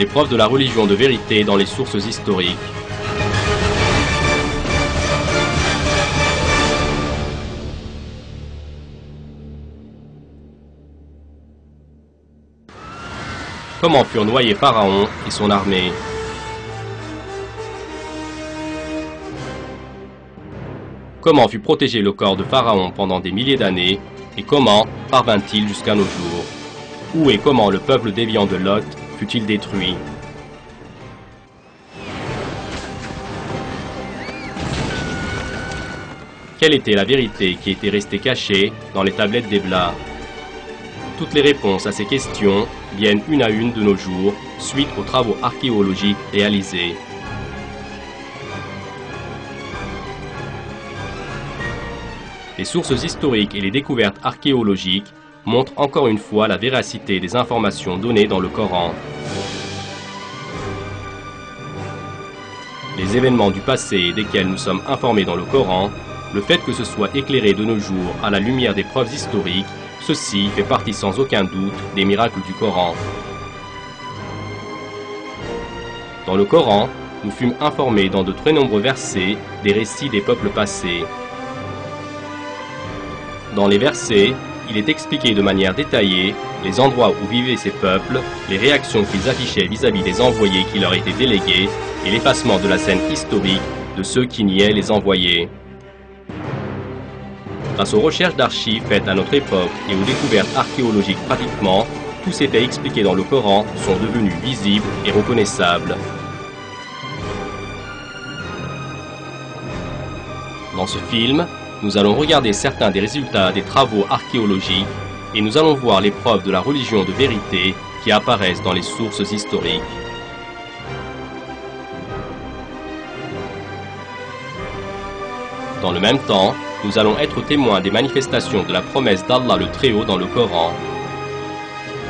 les preuves de la religion de vérité dans les sources historiques. Comment furent noyés Pharaon et son armée? Comment fut protégé le corps de Pharaon pendant des milliers d'années et comment parvint-il jusqu'à nos jours? Où et comment le peuple déviant de Lot fut-il détruit? Quelle était la vérité qui était restée cachée dans les tablettes d'Ebla? Toutes les réponses à ces questions viennent une à une de nos jours suite aux travaux archéologiques réalisés. Les sources historiques et les découvertes archéologiques montrent encore une fois la véracité des informations données dans le Coran. Les événements du passé desquels nous sommes informés dans le Coran, le fait que ce soit éclairé de nos jours à la lumière des preuves historiques, ceci fait partie sans aucun doute des miracles du Coran. Dans le Coran, nous fûmes informés dans de très nombreux versets des récits des peuples passés. Dans les versets, il est expliqué de manière détaillée les endroits où vivaient ces peuples, les réactions qu'ils affichaient vis-à-vis des envoyés qui leur étaient délégués et l'effacement de la scène historique de ceux qui niaient les envoyés. Grâce aux recherches d'archives faites à notre époque et aux découvertes archéologiques pratiquement, tous ces faits expliqués dans le Coran sont devenus visibles et reconnaissables. Dans ce film, nous allons regarder certains des résultats des travaux archéologiques et nous allons voir les preuves de la religion de vérité qui apparaissent dans les sources historiques. Dans le même temps, nous allons être témoins des manifestations de la promesse d'Allah le Très-Haut dans le Coran.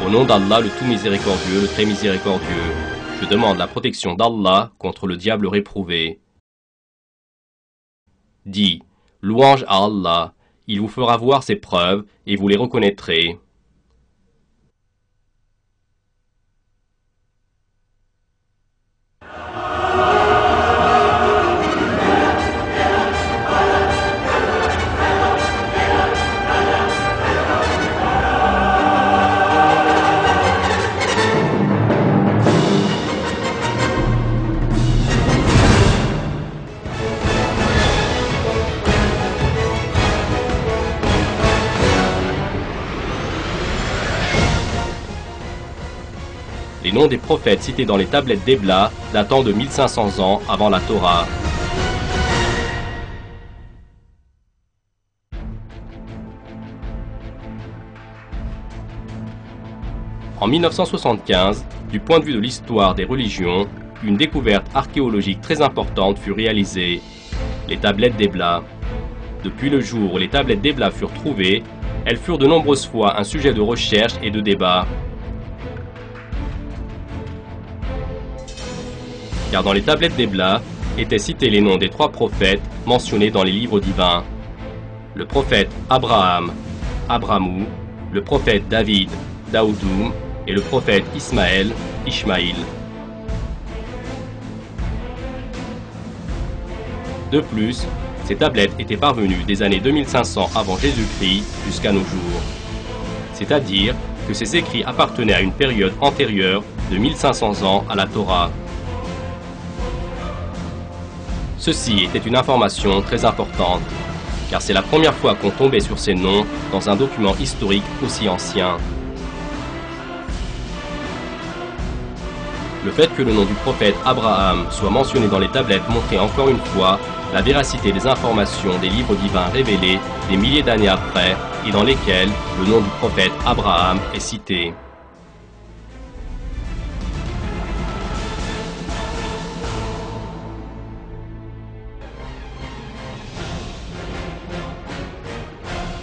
Au nom d'Allah le Tout Miséricordieux, le Très Miséricordieux, je demande la protection d'Allah contre le diable réprouvé. Dis, louange à Allah, il vous fera voir ses preuves et vous les reconnaîtrez. Les noms des prophètes cités dans les tablettes d'Ebla datant de 1500 ans avant la Torah. En 1975, du point de vue de l'histoire des religions, une découverte archéologique très importante fut réalisée, les tablettes d'Ebla. Depuis le jour où les tablettes d'Ebla furent trouvées, elles furent de nombreuses fois un sujet de recherche et de débat. Car dans les tablettes d'Ebla étaient cités les noms des 3 prophètes mentionnés dans les livres divins. Le prophète Abraham, Abramou, le prophète David, Daoudoum, et le prophète Ismaël, Ishmaïl. De plus, ces tablettes étaient parvenues des années 2500 avant Jésus-Christ jusqu'à nos jours. C'est-à-dire que ces écrits appartenaient à une période antérieure de 1500 ans à la Torah. Ceci était une information très importante, car c'est la première fois qu'on tombait sur ces noms dans un document historique aussi ancien. Le fait que le nom du prophète Abraham soit mentionné dans les tablettes montrait encore une fois la véracité des informations des livres divins révélés des milliers d'années après et dans lesquels le nom du prophète Abraham est cité.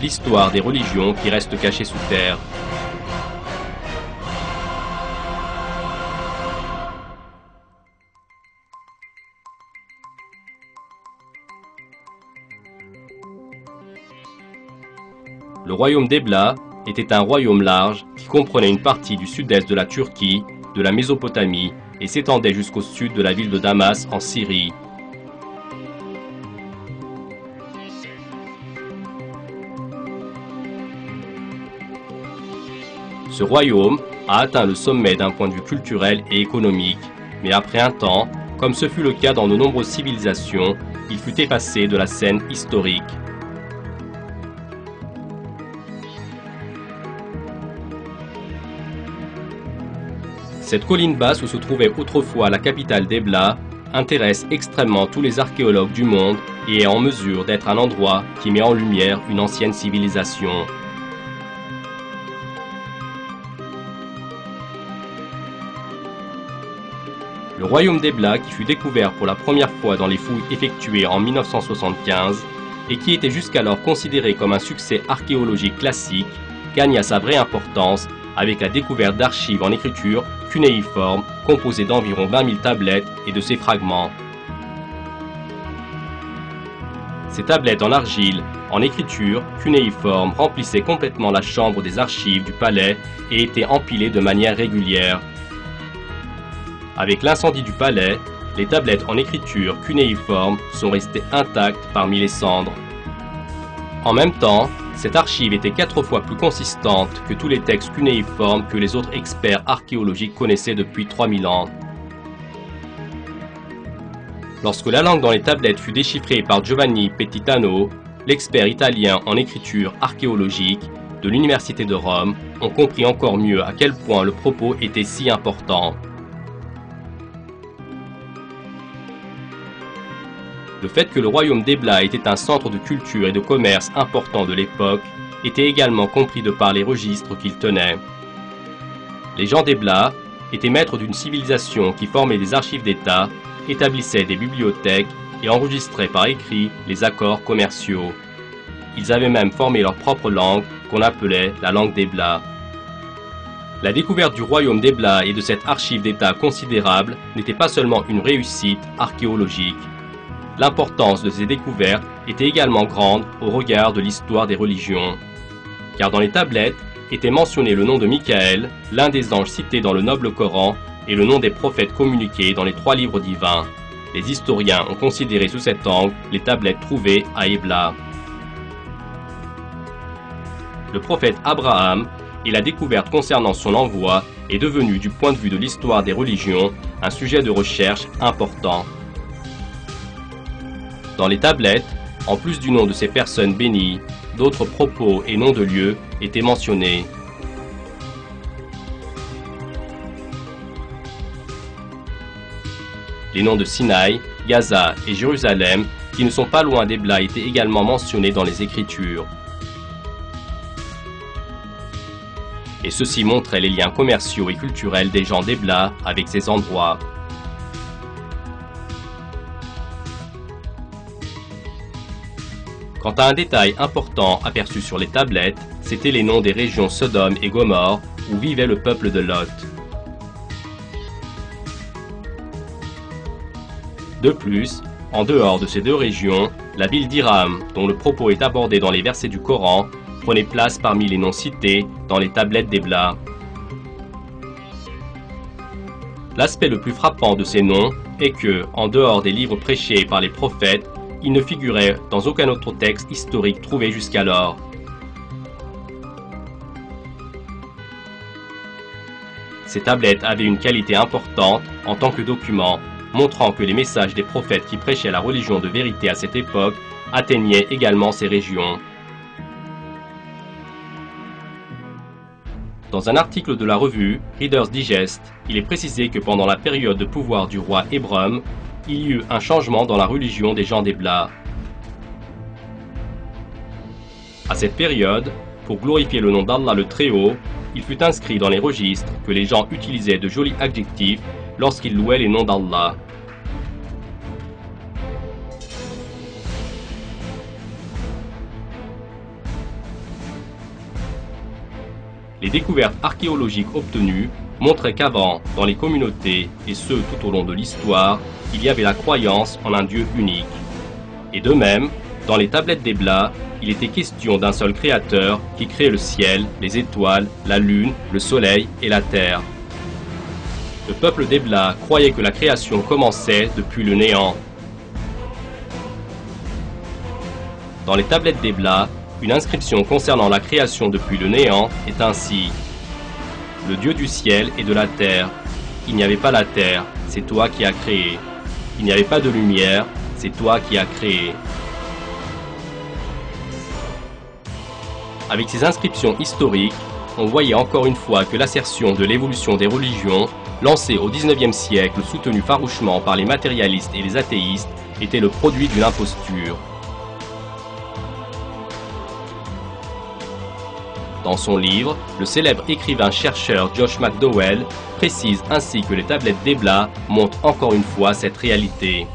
L'histoire des religions qui restent cachées sous terre. Le royaume d'Ebla était un royaume large qui comprenait une partie du sud-est de la Turquie de la Mésopotamie et s'étendait jusqu'au sud de la ville de Damas en Syrie. Ce royaume a atteint le sommet d'un point de vue culturel et économique, mais après un temps, comme ce fut le cas dans de nombreuses civilisations, il fut effacé de la scène historique. Cette colline basse où se trouvait autrefois la capitale d'Ebla intéresse extrêmement tous les archéologues du monde et est en mesure d'être un endroit qui met en lumière une ancienne civilisation. Le royaume d'Ebla, qui fut découvert pour la première fois dans les fouilles effectuées en 1975 et qui était jusqu'alors considéré comme un succès archéologique classique, gagne à sa vraie importance avec la découverte d'archives en écriture cunéiforme composées d'environ 20 000 tablettes et de ses fragments. Ces tablettes en argile, en écriture cunéiforme, remplissaient complètement la chambre des archives du palais et étaient empilées de manière régulière. Avec l'incendie du palais, les tablettes en écriture cunéiforme sont restées intactes parmi les cendres. En même temps, cette archive était 4 fois plus consistante que tous les textes cunéiformes que les autres experts archéologiques connaissaient depuis 3000 ans. Lorsque la langue dans les tablettes fut déchiffrée par Giovanni Petitano, l'expert italien en écriture archéologique de l'Université de Rome, on comprit encore mieux à quel point le propos était si important. Le fait que le royaume d'Ebla était un centre de culture et de commerce important de l'époque était également compris de par les registres qu'il tenait. Les gens d'Ebla étaient maîtres d'une civilisation qui formait des archives d'État, établissait des bibliothèques et enregistrait par écrit les accords commerciaux. Ils avaient même formé leur propre langue qu'on appelait la langue d'Ebla. La découverte du royaume d'Ebla et de cette archive d'État considérable n'était pas seulement une réussite archéologique. L'importance de ces découvertes était également grande au regard de l'histoire des religions. Car dans les tablettes était mentionné le nom de Michael, l'un des anges cités dans le noble Coran, et le nom des prophètes communiqués dans les 3 livres divins. Les historiens ont considéré sous cet angle les tablettes trouvées à Ebla. Le prophète Abraham et la découverte concernant son envoi est devenu du point de vue de l'histoire des religions un sujet de recherche important. Dans les tablettes, en plus du nom de ces personnes bénies, d'autres propos et noms de lieux étaient mentionnés. Les noms de Sinaï, Gaza et Jérusalem, qui ne sont pas loin d'Ebla, étaient également mentionnés dans les Écritures. Et ceci montrait les liens commerciaux et culturels des gens d'Ebla avec ces endroits. Quant à un détail important aperçu sur les tablettes, c'étaient les noms des régions Sodome et Gomorrhe où vivait le peuple de Lot. De plus, en dehors de ces 2 régions, la ville d'Iram, dont le propos est abordé dans les versets du Coran, prenait place parmi les noms cités dans les tablettes d'Ebla. L'aspect le plus frappant de ces noms est que, en dehors des livres prêchés par les prophètes, ils ne figuraient dans aucun autre texte historique trouvé jusqu'alors. Ces tablettes avaient une qualité importante en tant que document, montrant que les messages des prophètes qui prêchaient la religion de vérité à cette époque atteignaient également ces régions. Dans un article de la revue Reader's Digest, il est précisé que pendant la période de pouvoir du roi Hébrom, il y eut un changement dans la religion des gens d'Ebla. À cette période, pour glorifier le nom d'Allah le Très-Haut, il fut inscrit dans les registres que les gens utilisaient de jolis adjectifs lorsqu'ils louaient les noms d'Allah. Les découvertes archéologiques obtenues montraient qu'avant, dans les communautés, et ce tout au long de l'histoire, il y avait la croyance en un Dieu unique. Et de même, dans les tablettes d'Ebla, il était question d'un seul créateur qui créait le ciel, les étoiles, la lune, le soleil et la terre. Le peuple d'Ebla croyait que la création commençait depuis le néant. Dans les tablettes d'Ebla, une inscription concernant la création depuis le néant est ainsi: le Dieu du ciel et de la terre. Il n'y avait pas la terre, c'est toi qui as créé. Il n'y avait pas de lumière, c'est toi qui as créé. Avec ces inscriptions historiques, on voyait encore une fois que l'assertion de l'évolution des religions, lancée au XIXe siècle, soutenue farouchement par les matérialistes et les athéistes, était le produit d'une imposture. Dans son livre, le célèbre écrivain-chercheur Josh McDowell précise ainsi que les tablettes d'Ebla montrent encore une fois cette réalité.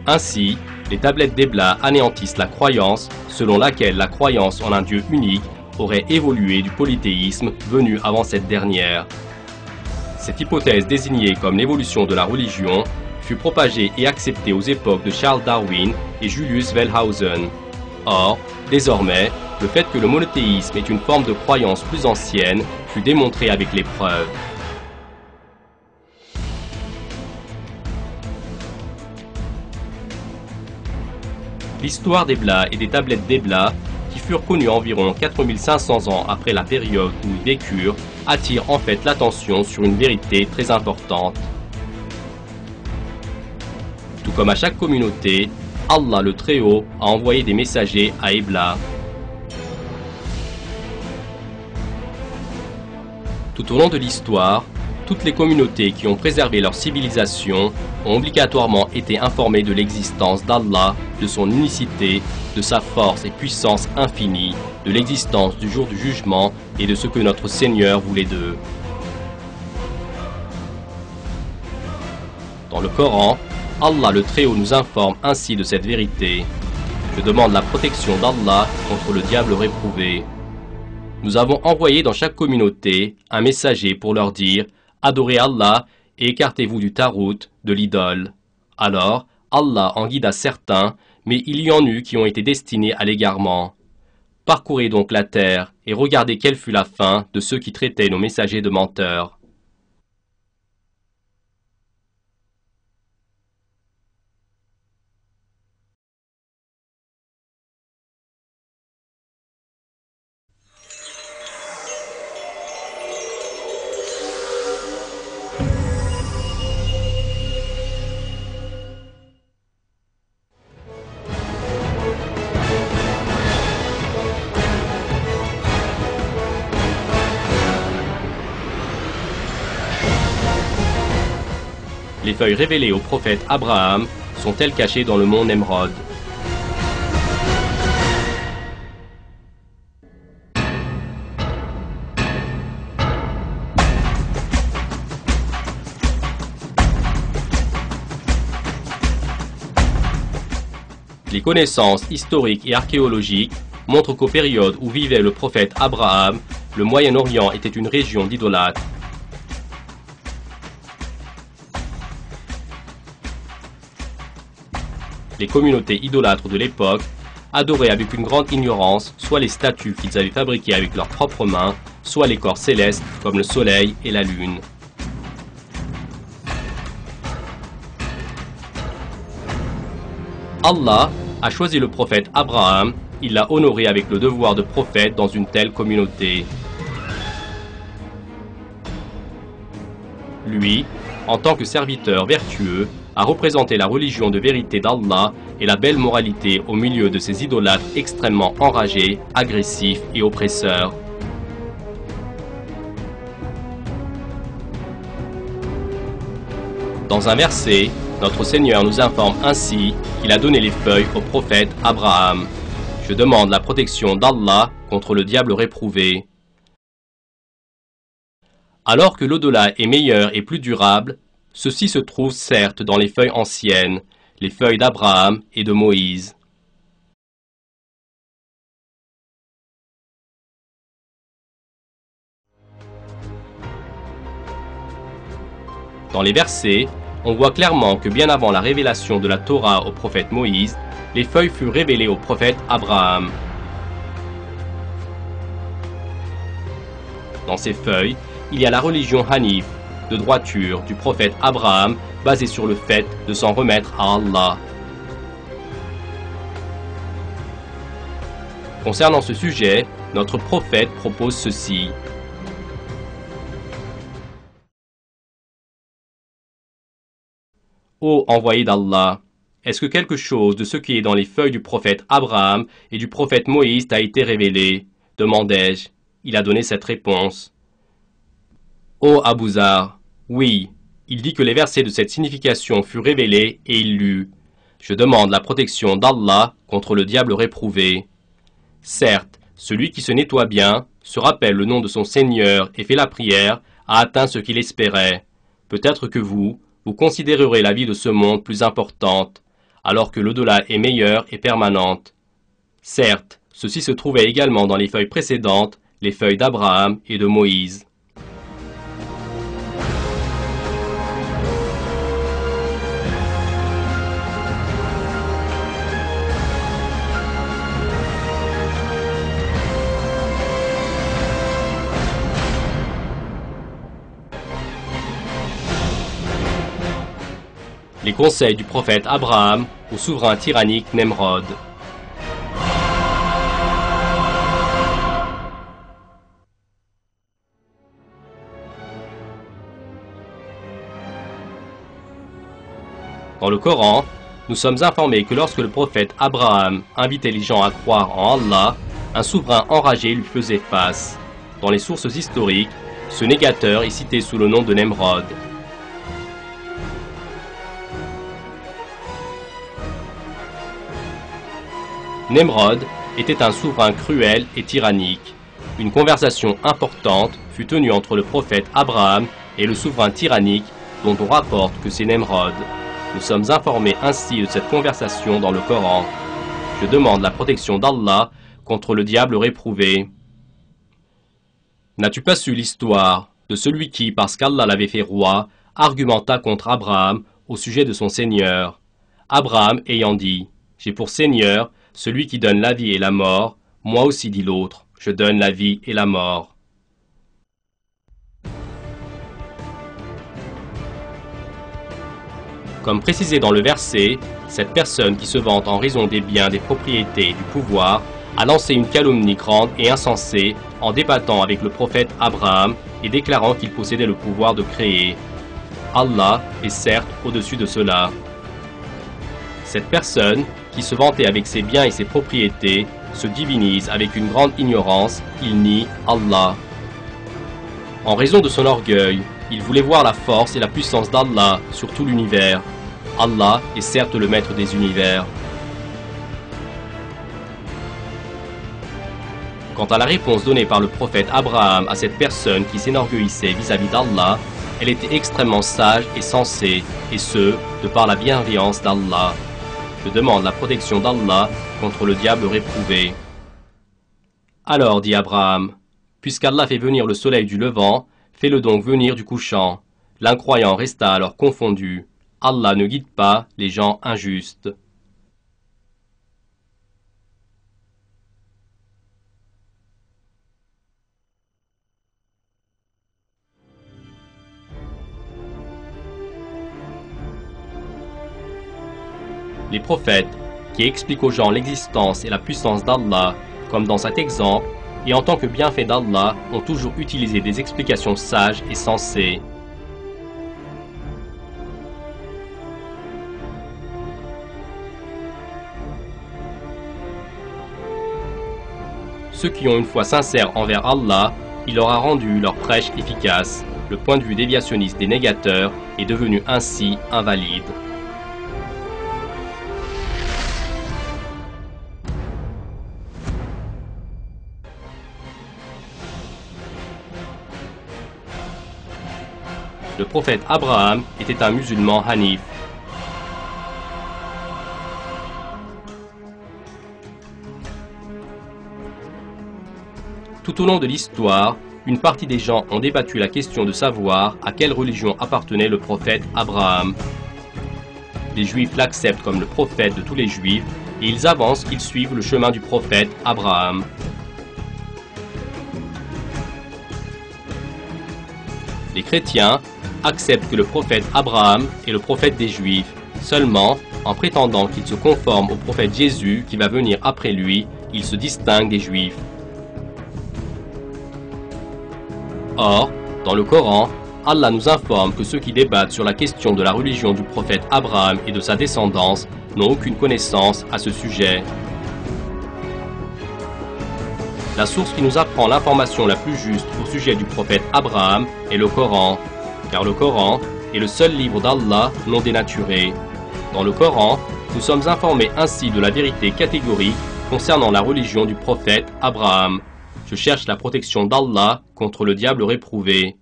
Ainsi, les tablettes d'Ebla anéantissent la croyance selon laquelle la croyance en un Dieu unique aurait évolué du polythéisme venu avant cette dernière. Cette hypothèse désignée comme l'évolution de la religion fut propagée et acceptée aux époques de Charles Darwin et Julius Wellhausen. Or, désormais, le fait que le monothéisme est une forme de croyance plus ancienne fut démontré avec les preuves. L'histoire d'Ebla et des tablettes d'Ebla, qui furent connues environ 4500 ans après la période où ils vécurent, attire en fait l'attention sur une vérité très importante. Tout comme à chaque communauté, Allah le Très-Haut a envoyé des messagers à Ebla. Tout au long de l'histoire, toutes les communautés qui ont préservé leur civilisation ont obligatoirement été informées de l'existence d'Allah, de son unicité, de sa force et puissance infinie, de l'existence du jour du jugement et de ce que notre Seigneur voulait d'eux. Dans le Coran, Allah le Très-Haut nous informe ainsi de cette vérité. Je demande la protection d'Allah contre le diable réprouvé. Nous avons envoyé dans chaque communauté un messager pour leur dire « Adorez Allah et écartez-vous du tarout, de l'idole ». Alors, Allah en guida certains, mais il y en eut qui ont été destinés à l'égarement. Parcourez donc la terre et regardez quelle fut la fin de ceux qui traitaient nos messagers de menteurs. Les feuilles révélées au prophète Abraham sont-elles cachées dans le mont Nemrod? Les connaissances historiques et archéologiques montrent qu'aux périodes où vivait le prophète Abraham, le Moyen-Orient était une région d'idolâtres. Les communautés idolâtres de l'époque adoraient avec une grande ignorance soit les statues qu'ils avaient fabriquées avec leurs propres mains, soit les corps célestes comme le soleil et la lune. Allah a choisi le prophète Abraham, il l'a honoré avec le devoir de prophète dans une telle communauté. Lui, en tant que serviteur vertueux, a représenté la religion de vérité d'Allah et la belle moralité au milieu de ces idolâtres extrêmement enragés, agressifs et oppresseurs. Dans un verset, notre Seigneur nous informe ainsi qu'il a donné les feuilles au prophète Abraham. Je demande la protection d'Allah contre le diable réprouvé. Alors que l'au-delà est meilleur et plus durable, ceci se trouve certes dans les feuilles anciennes, les feuilles d'Abraham et de Moïse. Dans les versets, on voit clairement que bien avant la révélation de la Torah au prophète Moïse, les feuilles furent révélées au prophète Abraham. Dans ces feuilles, il y a la religion Hanif, de droiture du prophète Abraham basée sur le fait de s'en remettre à Allah. Concernant ce sujet, notre prophète propose ceci. Ô envoyé d'Allah, est-ce que quelque chose de ce qui est dans les feuilles du prophète Abraham et du prophète Moïse t'a été révélé? Demandai-je. Il a donné cette réponse. Ô Abu Zar, oui, il dit que les versets de cette signification furent révélés et il lut. Je demande la protection d'Allah contre le diable réprouvé. Certes, celui qui se nettoie bien, se rappelle le nom de son Seigneur et fait la prière, a atteint ce qu'il espérait. Peut-être que vous considérerez la vie de ce monde plus importante, alors que l'au-delà est meilleure et permanente. Certes, ceci se trouvait également dans les feuilles précédentes, les feuilles d'Abraham et de Moïse. Les conseils du prophète Abraham au souverain tyrannique Nemrod. Dans le Coran, nous sommes informés que lorsque le prophète Abraham invitait les gens à croire en Allah, un souverain enragé lui faisait face. Dans les sources historiques, ce négateur est cité sous le nom de Nemrod. Nemrod était un souverain cruel et tyrannique. Une conversation importante fut tenue entre le prophète Abraham et le souverain tyrannique dont on rapporte que c'est Nemrod. Nous sommes informés ainsi de cette conversation dans le Coran. Je demande la protection d'Allah contre le diable réprouvé. N'as-tu pas su l'histoire de celui qui, parce qu'Allah l'avait fait roi, argumenta contre Abraham au sujet de son Seigneur? Abraham ayant dit, j'ai pour Seigneur celui qui donne la vie et la mort, moi aussi dit l'autre, je donne la vie et la mort. Comme précisé dans le verset, cette personne qui se vante en raison des biens, des propriétés et du pouvoir a lancé une calomnie grande et insensée en débattant avec le prophète Abraham et déclarant qu'il possédait le pouvoir de créer. Allah est certes au-dessus de cela. Cette personne, qui se vantait avec ses biens et ses propriétés, se divinise avec une grande ignorance, il nie Allah. En raison de son orgueil, il voulait voir la force et la puissance d'Allah sur tout l'univers. Allah est certes le maître des univers. Quant à la réponse donnée par le prophète Abraham à cette personne qui s'enorgueillissait vis-à-vis d'Allah, elle était extrêmement sage et sensée, et ce, de par la bienveillance d'Allah. Je demande la protection d'Allah contre le diable réprouvé. Alors, dit Abraham, puisqu'Allah fait venir le soleil du levant, fais-le donc venir du couchant. L'incroyant resta alors confondu. Allah ne guide pas les gens injustes. Les prophètes, qui expliquent aux gens l'existence et la puissance d'Allah, comme dans cet exemple, et en tant que bienfait d'Allah, ont toujours utilisé des explications sages et sensées. Ceux qui ont une foi sincère envers Allah, il leur a rendu leur prêche efficace. Le point de vue déviationniste des négateurs est devenu ainsi invalide. Le prophète Abraham était un musulman hanif. Tout au long de l'histoire, une partie des gens ont débattu la question de savoir à quelle religion appartenait le prophète Abraham. Les Juifs l'acceptent comme le prophète de tous les Juifs et ils avancent qu'ils suivent le chemin du prophète Abraham. Les chrétiens, acceptent que le prophète Abraham est le prophète des Juifs. Seulement, en prétendant qu'il se conforme au prophète Jésus qui va venir après lui, il se distingue des Juifs. Or, dans le Coran, Allah nous informe que ceux qui débattent sur la question de la religion du prophète Abraham et de sa descendance n'ont aucune connaissance à ce sujet. La source qui nous apprend l'information la plus juste au sujet du prophète Abraham est le Coran, car le Coran est le seul livre d'Allah non dénaturé. Dans le Coran, nous sommes informés ainsi de la vérité catégorique concernant la religion du prophète Abraham. Je cherche la protection d'Allah contre le diable réprouvé.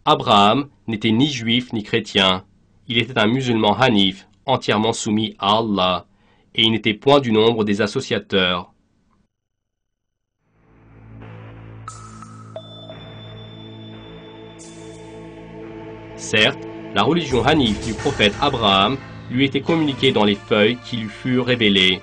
Abraham n'était ni juif ni chrétien. Il était un musulman hanif, entièrement soumis à Allah, et il n'était point du nombre des associateurs. Certes, la religion hanif du prophète Abraham lui était communiquée dans les feuilles qui lui furent révélées.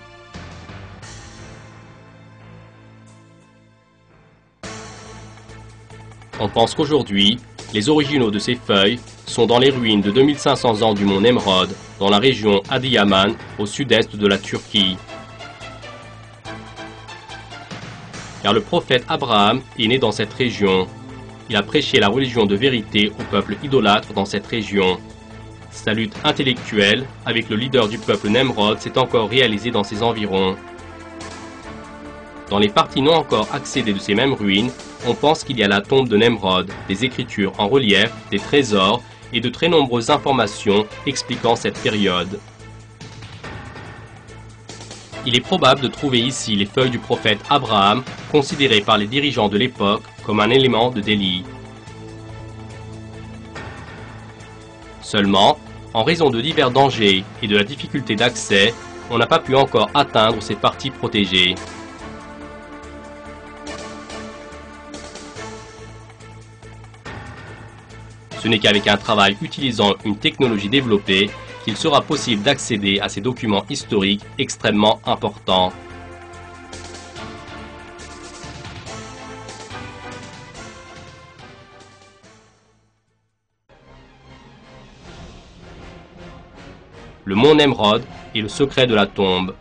On pense qu'aujourd'hui, les originaux de ces feuilles sont dans les ruines de 2500 ans du mont Nemrod, dans la région Adıyaman, au sud-est de la Turquie. Car le prophète Abraham est né dans cette région. Il a prêché la religion de vérité au peuple idolâtre dans cette région. Sa lutte intellectuelle avec le leader du peuple Nemrod s'est encore réalisée dans ces environs. Dans les parties non encore accédées de ces mêmes ruines, on pense qu'il y a la tombe de Nemrod, des écritures en relief, des trésors et de très nombreuses informations expliquant cette période. Il est probable de trouver ici les feuilles du prophète Abraham, considérées par les dirigeants de l'époque comme un élément de délit. Seulement, en raison de divers dangers et de la difficulté d'accès, on n'a pas pu encore atteindre ces parties protégées. Ce n'est qu'avec un travail utilisant une technologie développée qu'il sera possible d'accéder à ces documents historiques extrêmement importants. Le mont Nemrod et le secret de la tombe.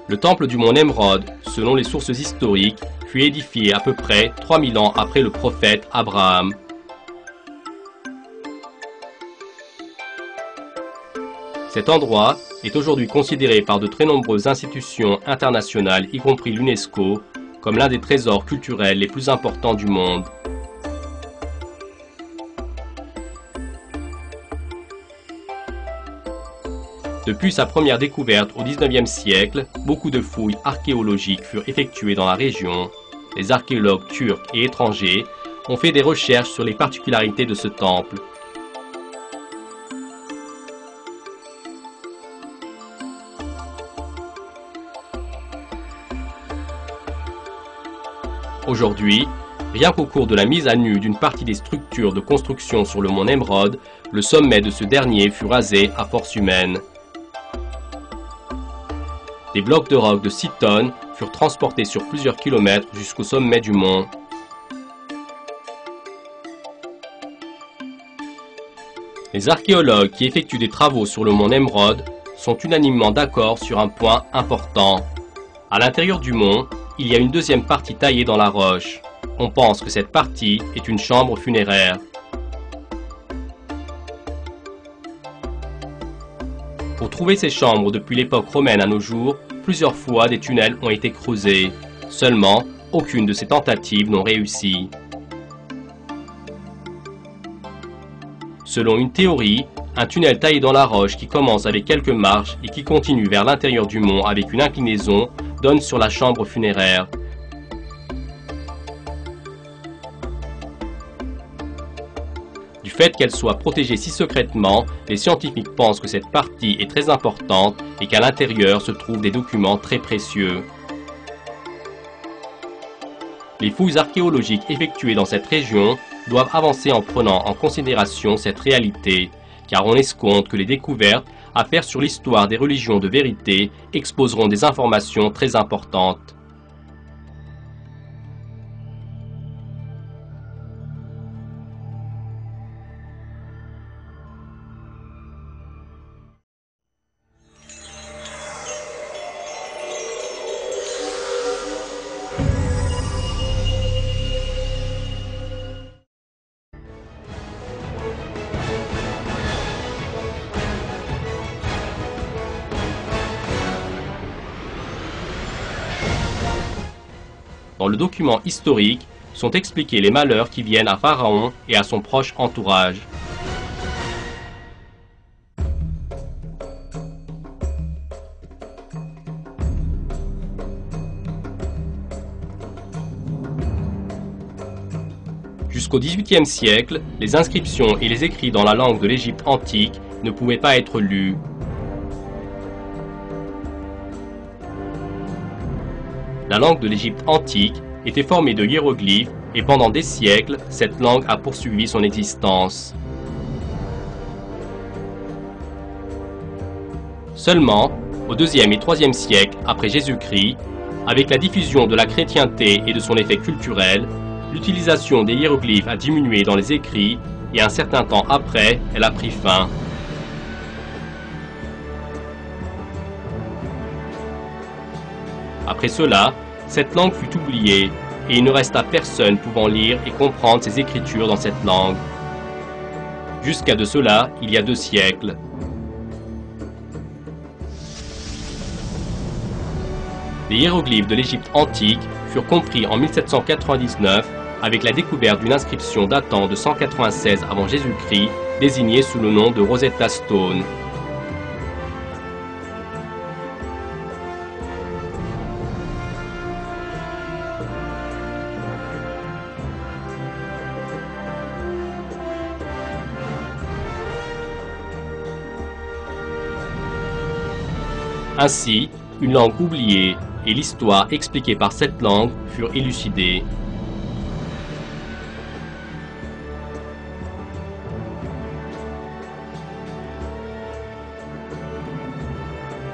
Le temple du mont Nemrod, selon les sources historiques, fut édifié à peu près 3000 ans après le prophète Abraham. Cet endroit est aujourd'hui considéré par de très nombreuses institutions internationales, y compris l'UNESCO, comme l'un des trésors culturels les plus importants du monde. Depuis sa première découverte au XIXe siècle, beaucoup de fouilles archéologiques furent effectuées dans la région. Les archéologues turcs et étrangers ont fait des recherches sur les particularités de ce temple. Aujourd'hui, rien qu'au cours de la mise à nu d'une partie des structures de construction sur le mont Nemrod, le sommet de ce dernier fut rasé à force humaine. Des blocs de roc de 6 tonnes furent transportés sur plusieurs kilomètres jusqu'au sommet du mont. Les archéologues qui effectuent des travaux sur le mont Nemrod sont unanimement d'accord sur un point important. À l'intérieur du mont, il y a une deuxième partie taillée dans la roche. On pense que cette partie est une chambre funéraire. Pour trouver ces chambres depuis l'époque romaine à nos jours, plusieurs fois des tunnels ont été creusés. Seulement, aucune de ces tentatives n'ont réussi. Selon une théorie, un tunnel taillé dans la roche qui commence avec quelques marches et qui continue vers l'intérieur du mont avec une inclinaison donne sur la chambre funéraire. Du fait qu'elle soit protégée si secrètement, les scientifiques pensent que cette partie est très importante et qu'à l'intérieur se trouvent des documents très précieux. Les fouilles archéologiques effectuées dans cette région doivent avancer en prenant en considération cette réalité, car on escompte que les découvertes à faire sur l'histoire des religions de vérité exposeront des informations très importantes. Dans le document historique sont expliqués les malheurs qui viennent à Pharaon et à son proche entourage. Jusqu'au XVIIIe siècle, les inscriptions et les écrits dans la langue de l'Égypte antique ne pouvaient pas être lus. La langue de l'Égypte antique était formée de hiéroglyphes et pendant des siècles, cette langue a poursuivi son existence. Seulement, au IIe et IIIe siècle après Jésus-Christ, avec la diffusion de la chrétienté et de son effet culturel, l'utilisation des hiéroglyphes a diminué dans les écrits et un certain temps après, elle a pris fin. Après cela, cette langue fut oubliée et il ne resta personne pouvant lire et comprendre ces écritures dans cette langue. Jusqu'à de cela, il y a 2 siècles. Les hiéroglyphes de l'Égypte antique furent compris en 1799 avec la découverte d'une inscription datant de 196 avant Jésus-Christ désignée sous le nom de Rosetta Stone. Ainsi, une langue oubliée et l'histoire expliquée par cette langue furent élucidées.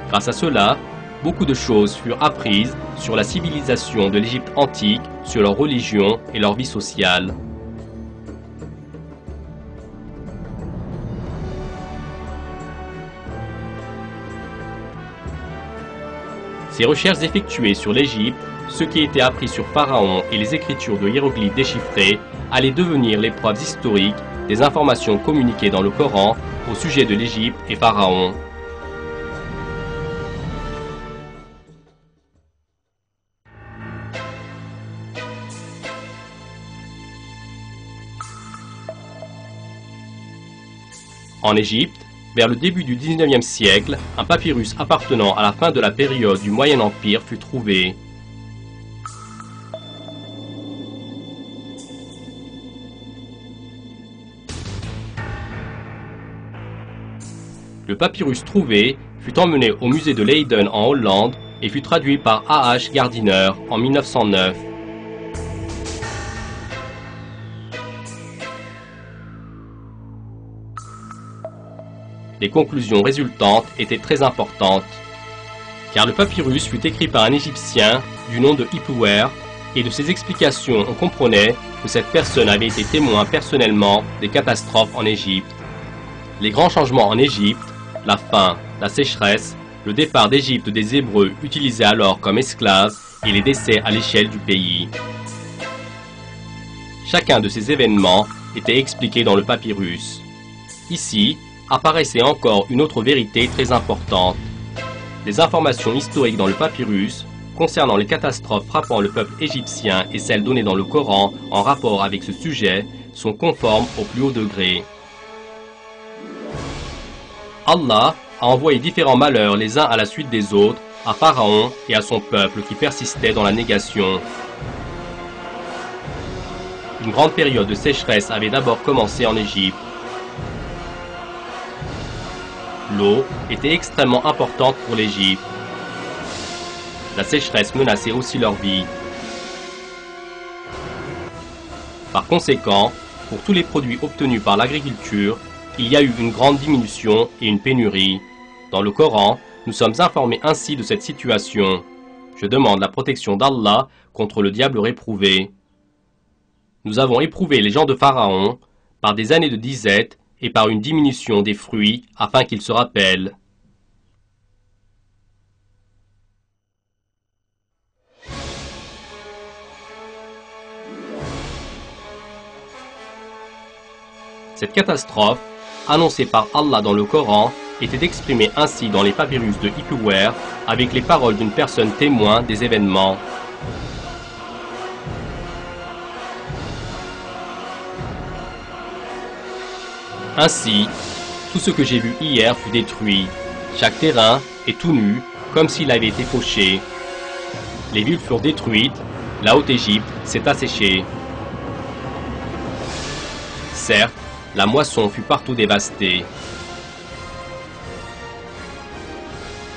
Grâce à cela, beaucoup de choses furent apprises sur la civilisation de l'Égypte antique, sur leur religion et leur vie sociale. Ces recherches effectuées sur l'Égypte, ce qui était appris sur Pharaon et les écritures de hiéroglyphes déchiffrés allaient devenir les preuves historiques des informations communiquées dans le Coran au sujet de l'Égypte et Pharaon. En Égypte, vers le début du XIXe siècle, un papyrus appartenant à la fin de la période du Moyen Empire fut trouvé. Le papyrus trouvé fut emmené au musée de Leiden en Hollande et fut traduit par A.H. Gardiner en 1909. Les conclusions résultantes étaient très importantes, car le papyrus fut écrit par un Égyptien du nom de Hipuwer, et de ses explications on comprenait que cette personne avait été témoin personnellement des catastrophes en Égypte. Les grands changements en Égypte, la faim, la sécheresse, le départ d'Égypte des Hébreux utilisés alors comme esclaves et les décès à l'échelle du pays. Chacun de ces événements était expliqué dans le papyrus. Ici, apparaissait encore une autre vérité très importante. Les informations historiques dans le papyrus concernant les catastrophes frappant le peuple égyptien et celles données dans le Coran en rapport avec ce sujet sont conformes au plus haut degré. Allah a envoyé différents malheurs les uns à la suite des autres à Pharaon et à son peuple qui persistait dans la négation. Une grande période de sécheresse avait d'abord commencé en Égypte. L'eau était extrêmement importante pour l'Égypte. La sécheresse menaçait aussi leur vie. Par conséquent, pour tous les produits obtenus par l'agriculture, il y a eu une grande diminution et une pénurie. Dans le Coran, nous sommes informés ainsi de cette situation. Je demande la protection d'Allah contre le diable réprouvé. Nous avons éprouvé les gens de Pharaon par des années de disette et par une diminution des fruits afin qu'ils se rappellent. Cette catastrophe, annoncée par Allah dans le Coran, était exprimée ainsi dans les papyrus de Ipuwer avec les paroles d'une personne témoin des événements. Ainsi, tout ce que j'ai vu hier fut détruit. Chaque terrain est tout nu, comme s'il avait été fauché. Les villes furent détruites, la Haute-Égypte s'est asséchée. Certes, la moisson fut partout dévastée.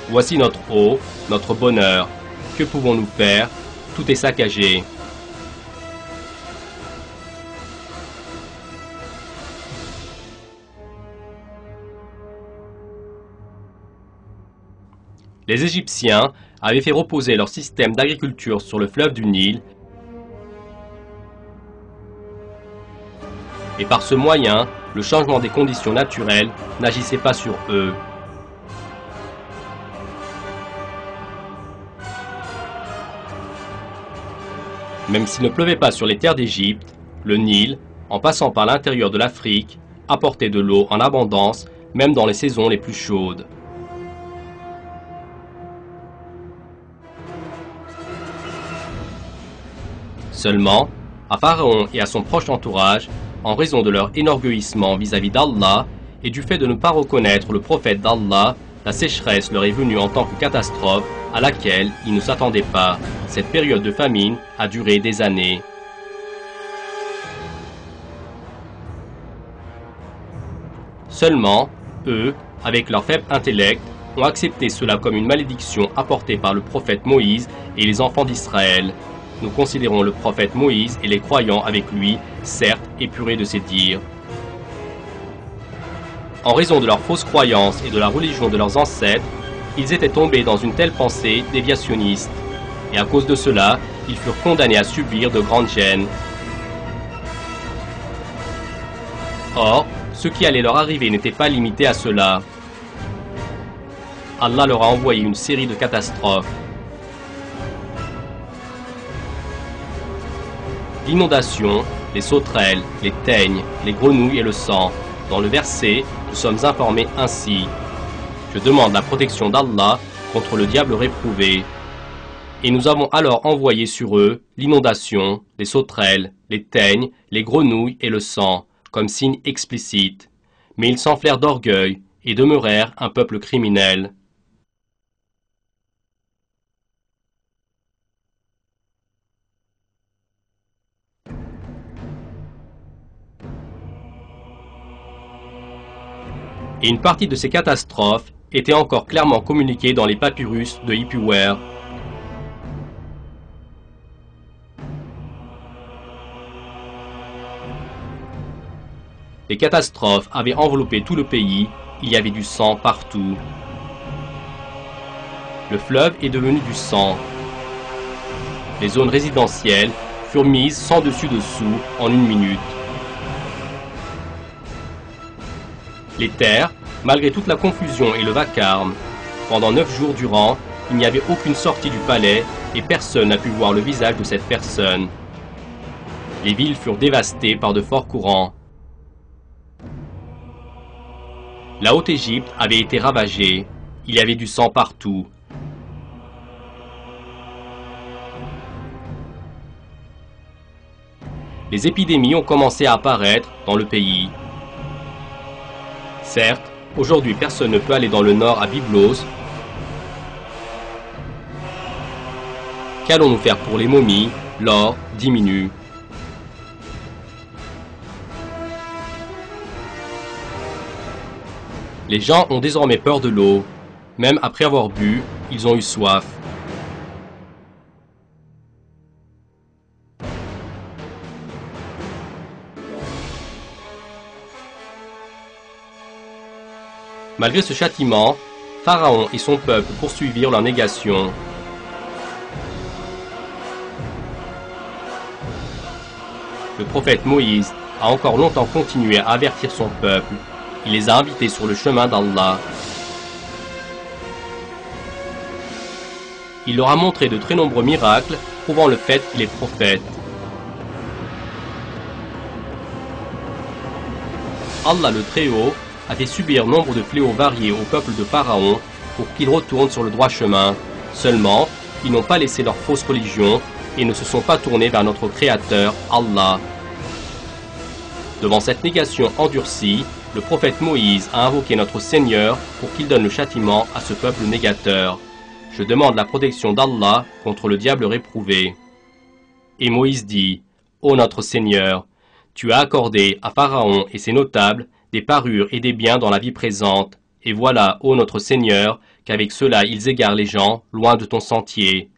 Voici notre eau, notre bonheur. Que pouvons-nous faire? Tout est saccagé. Les Égyptiens avaient fait reposer leur système d'agriculture sur le fleuve du Nil, et par ce moyen, le changement des conditions naturelles n'agissait pas sur eux. Même s'il ne pleuvait pas sur les terres d'Égypte, le Nil, en passant par l'intérieur de l'Afrique, apportait de l'eau en abondance, même dans les saisons les plus chaudes. Seulement, à Pharaon et à son proche entourage, en raison de leur énorgueillissement vis-à-vis d'Allah et du fait de ne pas reconnaître le prophète d'Allah, la sécheresse leur est venue en tant que catastrophe à laquelle ils ne s'attendaient pas. Cette période de famine a duré des années. Seulement, eux, avec leur faible intellect, ont accepté cela comme une malédiction apportée par le prophète Moïse et les enfants d'Israël. Nous considérons le prophète Moïse et les croyants avec lui, certes épurés de ses dires. En raison de leurs fausses croyances et de la religion de leurs ancêtres, ils étaient tombés dans une telle pensée déviationniste. Et à cause de cela, ils furent condamnés à subir de grandes gênes. Or, ce qui allait leur arriver n'était pas limité à cela. Allah leur a envoyé une série de catastrophes. L'inondation, les sauterelles, les teignes, les grenouilles et le sang. Dans le verset, nous sommes informés ainsi. Je demande la protection d'Allah contre le diable réprouvé. Et nous avons alors envoyé sur eux l'inondation, les sauterelles, les teignes, les grenouilles et le sang, comme signe explicite. Mais ils s'enflèrent d'orgueil et demeurèrent un peuple criminel. Et une partie de ces catastrophes était encore clairement communiquée dans les papyrus de Ipuwer. Les catastrophes avaient enveloppé tout le pays, il y avait du sang partout. Le fleuve est devenu du sang. Les zones résidentielles furent mises sans dessus-dessous en une minute. Les terres, malgré toute la confusion et le vacarme, pendant 9 jours durant, il n'y avait aucune sortie du palais et personne n'a pu voir le visage de cette personne. Les villes furent dévastées par de forts courants. La Haute-Égypte avait été ravagée, il y avait du sang partout. Les épidémies ont commencé à apparaître dans le pays. Certes, aujourd'hui personne ne peut aller dans le nord à Byblos. Qu'allons-nous faire pour les momies? L'or diminue. Les gens ont désormais peur de l'eau. Même après avoir bu, ils ont eu soif. Malgré ce châtiment, Pharaon et son peuple poursuivirent leur négation. Le prophète Moïse a encore longtemps continué à avertir son peuple. Il les a invités sur le chemin d'Allah. Il leur a montré de très nombreux miracles prouvant le fait qu'il est prophète. Allah le Très-Haut a fait subir nombre de fléaux variés au peuple de Pharaon pour qu'ils retournent sur le droit chemin. Seulement, ils n'ont pas laissé leur fausse religion et ne se sont pas tournés vers notre Créateur, Allah. Devant cette négation endurcie, le prophète Moïse a invoqué notre Seigneur pour qu'il donne le châtiment à ce peuple négateur. Je demande la protection d'Allah contre le diable réprouvé. Et Moïse dit, ô notre Seigneur, tu as accordé à Pharaon et ses notables des parures et des biens dans la vie présente, et voilà, ô notre Seigneur, qu'avec cela ils égarent les gens loin de ton sentier.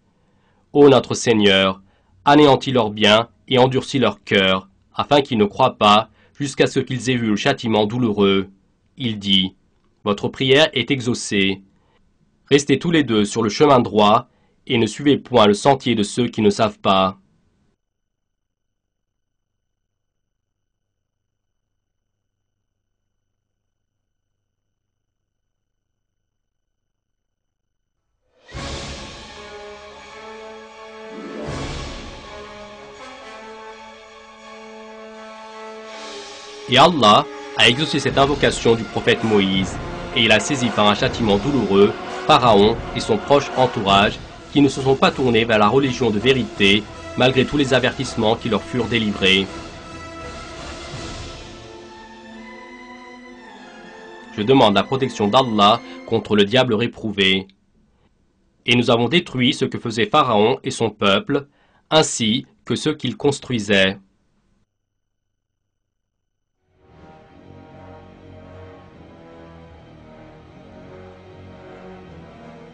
Ô notre Seigneur, anéantis leurs biens et endurcis leur cœur, afin qu'ils ne croient pas, jusqu'à ce qu'ils aient vu le châtiment douloureux. Il dit, votre prière est exaucée. Restez tous les deux sur le chemin droit, et ne suivez point le sentier de ceux qui ne savent pas. Et Allah a exaucé cette invocation du prophète Moïse, et il a saisi par un châtiment douloureux Pharaon et son proche entourage qui ne se sont pas tournés vers la religion de vérité malgré tous les avertissements qui leur furent délivrés. Je demande la protection d'Allah contre le diable réprouvé. Et nous avons détruit ce que faisait Pharaon et son peuple, ainsi que ce qu'ils construisaient.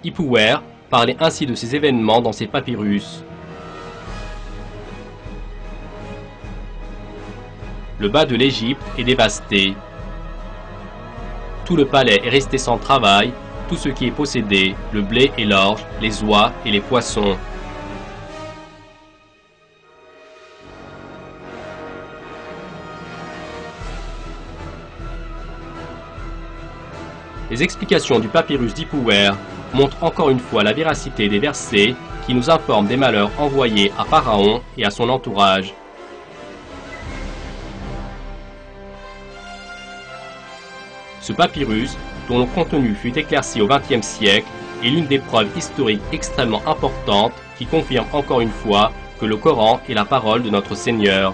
Hipouer parlait ainsi de ces événements dans ses papyrus. Le bas de l'Égypte est dévasté. Tout le palais est resté sans travail, tout ce qui est possédé, le blé et l'orge, les oies et les poissons. Les explications du papyrus d'Hipouer montrent encore une fois la véracité des versets qui nous informent des malheurs envoyés à Pharaon et à son entourage. Ce papyrus, dont le contenu fut éclairci au XXe siècle, est l'une des preuves historiques extrêmement importantes qui confirme encore une fois que le Coran est la parole de notre Seigneur.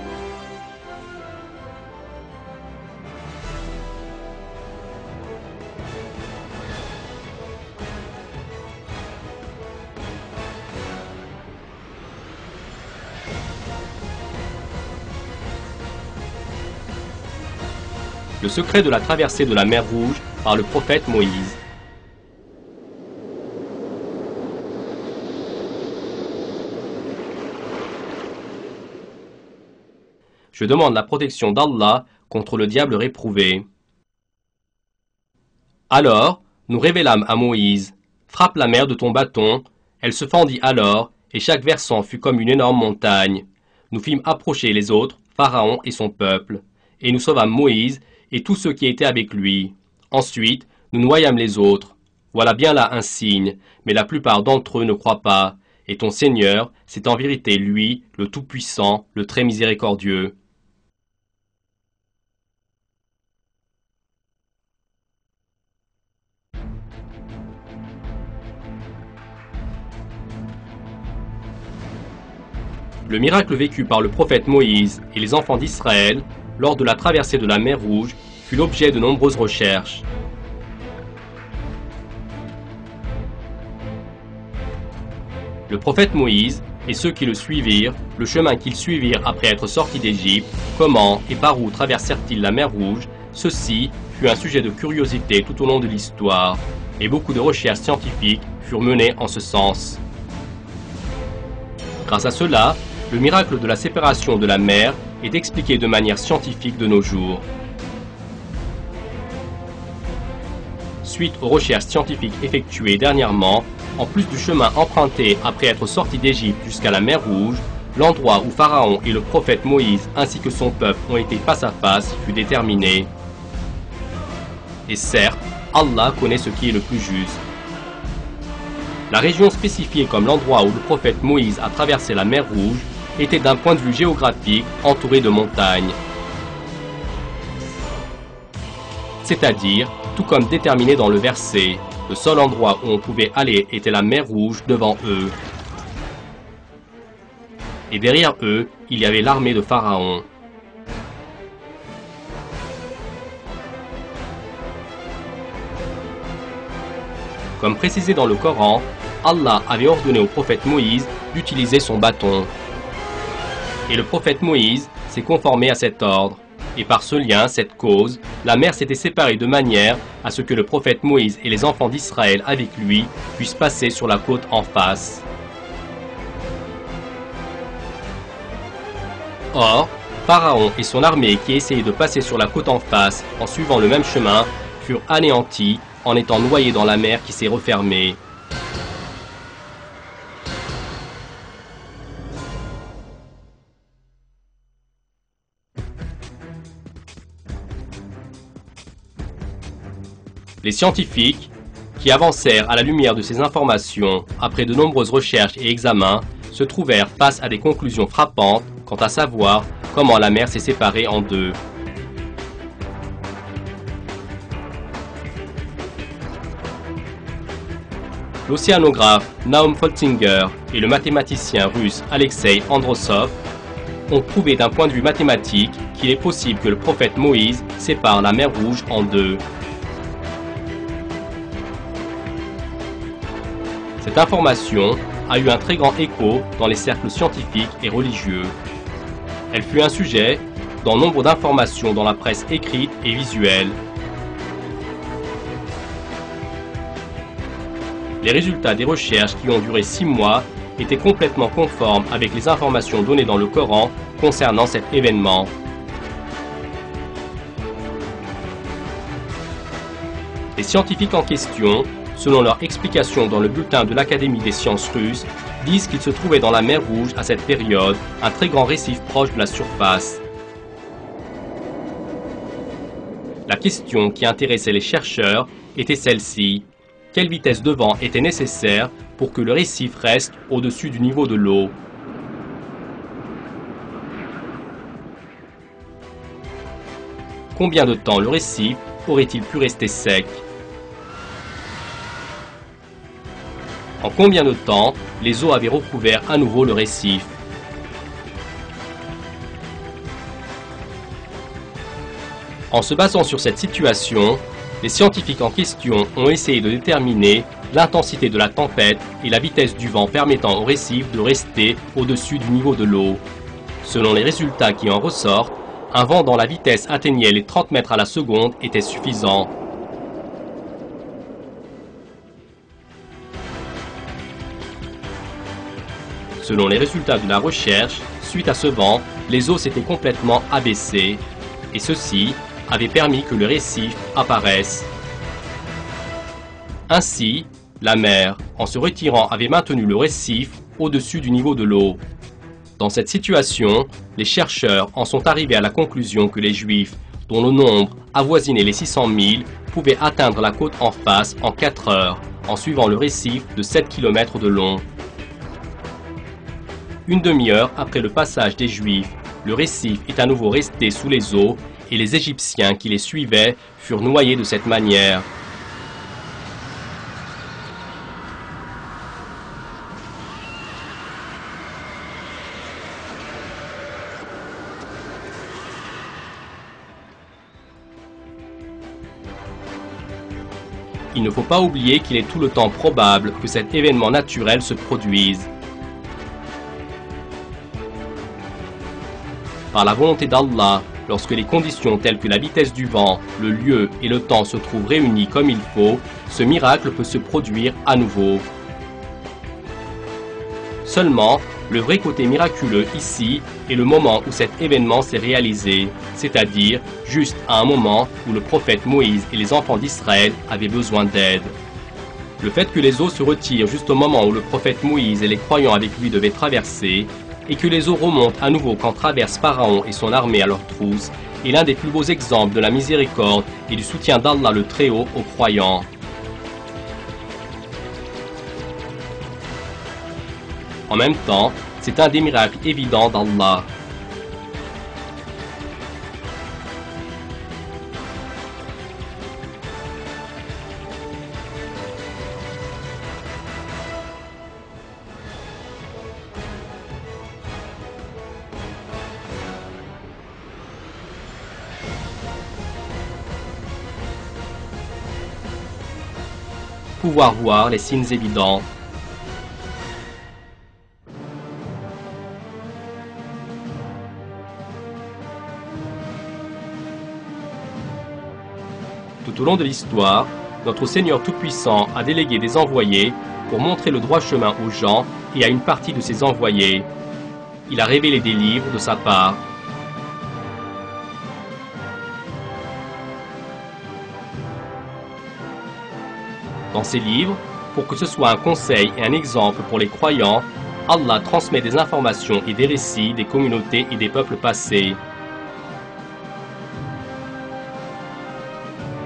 Le secret de la traversée de la mer Rouge par le prophète Moïse. Je demande la protection d'Allah contre le diable réprouvé. Alors, nous révélâmes à Moïse, frappe la mer de ton bâton, elle se fendit alors, et chaque versant fut comme une énorme montagne. Nous fîmes approcher les autres, Pharaon et son peuple, et nous sauvâmes Moïse et tous ceux qui étaient avec lui. Ensuite, nous noyâmes les autres. Voilà bien là un signe, mais la plupart d'entre eux ne croient pas, et ton Seigneur, c'est en vérité lui, le Tout-Puissant, le très miséricordieux. Le miracle vécu par le prophète Moïse et les enfants d'Israël lors de la traversée de la mer Rouge fut l'objet de nombreuses recherches. Le prophète Moïse et ceux qui le suivirent, le chemin qu'ils suivirent après être sortis d'Égypte, comment et par où traversèrent-ils la mer Rouge, ceci fut un sujet de curiosité tout au long de l'histoire, et beaucoup de recherches scientifiques furent menées en ce sens. Grâce à cela, le miracle de la séparation de la mer est expliqué de manière scientifique de nos jours. suite aux recherches scientifiques effectuées dernièrement, en plus du chemin emprunté après être sorti d'Égypte jusqu'à la mer Rouge, l'endroit où Pharaon et le prophète Moïse ainsi que son peuple ont été face à face fut déterminé. Et certes, Allah connaît ce qui est le plus juste. La région spécifiée comme l'endroit où le prophète Moïse a traversé la mer Rouge était d'un point de vue géographique entourée de montagnes. C'est-à-dire, tout comme déterminé dans le verset, le seul endroit où on pouvait aller était la mer Rouge devant eux. Et derrière eux, il y avait l'armée de Pharaon. Comme précisé dans le Coran, Allah avait ordonné au prophète Moïse d'utiliser son bâton. Et le prophète Moïse s'est conformé à cet ordre. Et par ce lien, cette cause, la mer s'était séparée de manière à ce que le prophète Moïse et les enfants d'Israël avec lui puissent passer sur la côte en face. Or, Pharaon et son armée qui essayaient de passer sur la côte en face en suivant le même chemin furent anéantis en étant noyés dans la mer qui s'est refermée. Les scientifiques, qui avancèrent à la lumière de ces informations après de nombreuses recherches et examens, se trouvèrent face à des conclusions frappantes quant à savoir comment la mer s'est séparée en deux. L'océanographe Naum Foltinger et le mathématicien russe Alexei Androsov ont prouvé d'un point de vue mathématique qu'il est possible que le prophète Moïse sépare la mer Rouge en deux. Cette information a eu un très grand écho dans les cercles scientifiques et religieux. Elle fut un sujet dans nombre d'informations dans la presse écrite et visuelle. Les résultats des recherches qui ont duré 6 mois étaient complètement conformes avec les informations données dans le Coran concernant cet événement. Les scientifiques en question, selon leur explication dans le bulletin de l'Académie des sciences russes, disent qu'il se trouvait dans la mer Rouge à cette période un très grand récif proche de la surface. La question qui intéressait les chercheurs était celle-ci. Quelle vitesse de vent était nécessaire pour que le récif reste au-dessus du niveau de l'eau? Combien de temps le récif aurait-il pu rester sec? En combien de temps les eaux avaient recouvert à nouveau le récif? En se basant sur cette situation, les scientifiques en question ont essayé de déterminer l'intensité de la tempête et la vitesse du vent permettant au récif de rester au-dessus du niveau de l'eau. Selon les résultats qui en ressortent, un vent dont la vitesse atteignait les 30 mètres à la seconde était suffisant. Selon les résultats de la recherche, suite à ce vent, les eaux s'étaient complètement abaissées, et ceci avait permis que le récif apparaisse. Ainsi, la mer, en se retirant, avait maintenu le récif au-dessus du niveau de l'eau. Dans cette situation, les chercheurs en sont arrivés à la conclusion que les Juifs, dont le nombre avoisinait les 600 000, pouvaient atteindre la côte en face en 4 heures, en suivant le récif de 7 km de long. Une demi-heure après le passage des Juifs, le récif est à nouveau resté sous les eaux et les Égyptiens qui les suivaient furent noyés de cette manière. Il ne faut pas oublier qu'il est tout le temps probable que cet événement naturel se produise. Par la volonté d'Allah, lorsque les conditions telles que la vitesse du vent, le lieu et le temps se trouvent réunis comme il faut, ce miracle peut se produire à nouveau. Seulement, le vrai côté miraculeux ici est le moment où cet événement s'est réalisé, c'est-à-dire juste à un moment où le prophète Moïse et les enfants d'Israël avaient besoin d'aide. Le fait que les eaux se retirent juste au moment où le prophète Moïse et les croyants avec lui devaient traverser, et que les eaux remontent à nouveau quand traverse Pharaon et son armée à leur trousse, est l'un des plus beaux exemples de la miséricorde et du soutien d'Allah le Très-Haut aux croyants. En même temps, c'est un des miracles évidents d'Allah. Pouvoir voir les signes évidents. Tout au long de l'histoire, notre Seigneur Tout-Puissant a délégué des envoyés pour montrer le droit chemin aux gens et à une partie de ces envoyés. Il a révélé des livres de sa part. Dans ces livres, pour que ce soit un conseil et un exemple pour les croyants, Allah transmet des informations et des récits des communautés et des peuples passés.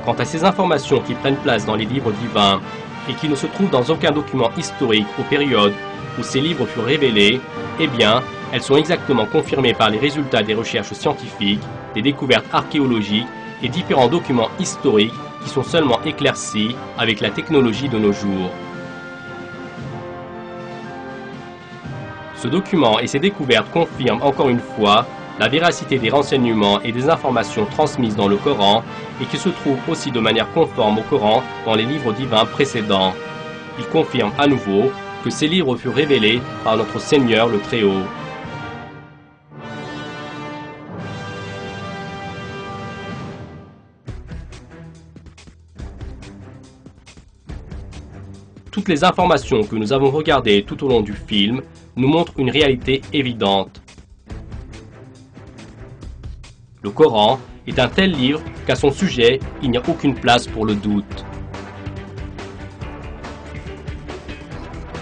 Quant à ces informations qui prennent place dans les livres divins et qui ne se trouvent dans aucun document historique aux périodes où ces livres furent révélés, eh bien, elles sont exactement confirmées par les résultats des recherches scientifiques, des découvertes archéologiques et différents documents historiques qui sont seulement éclaircis avec la technologie de nos jours. Ce document et ces découvertes confirment encore une fois la véracité des renseignements et des informations transmises dans le Coran et qui se trouvent aussi de manière conforme au Coran dans les livres divins précédents. Il confirme à nouveau que ces livres furent révélés par notre Seigneur le Très-Haut. Toutes les informations que nous avons regardées tout au long du film nous montrent une réalité évidente. Le Coran est un tel livre qu'à son sujet, il n'y a aucune place pour le doute.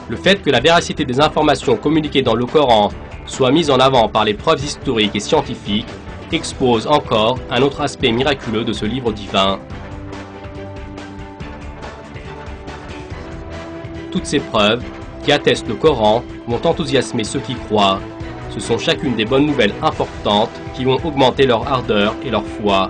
Le fait que la véracité des informations communiquées dans le Coran soit mise en avant par les preuves historiques et scientifiques expose encore un autre aspect miraculeux de ce livre divin. Toutes ces preuves qui attestent le Coran vont enthousiasmer ceux qui croient. Ce sont chacune des bonnes nouvelles importantes qui vont augmenter leur ardeur et leur foi.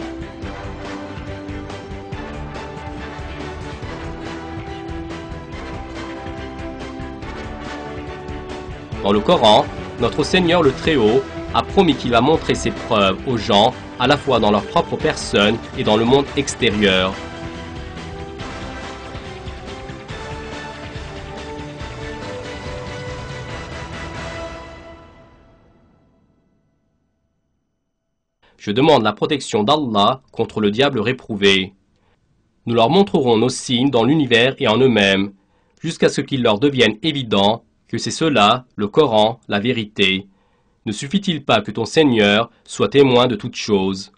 Dans le Coran, notre Seigneur le Très-Haut a promis qu'il va montrer ses preuves aux gens à la fois dans leur propre personne et dans le monde extérieur. Je demande la protection d'Allah contre le diable réprouvé. Nous leur montrerons nos signes dans l'univers et en eux-mêmes, jusqu'à ce qu'il leur devienne évident que c'est cela, le Coran, la vérité. Ne suffit-il pas que ton Seigneur soit témoin de toutes choses ?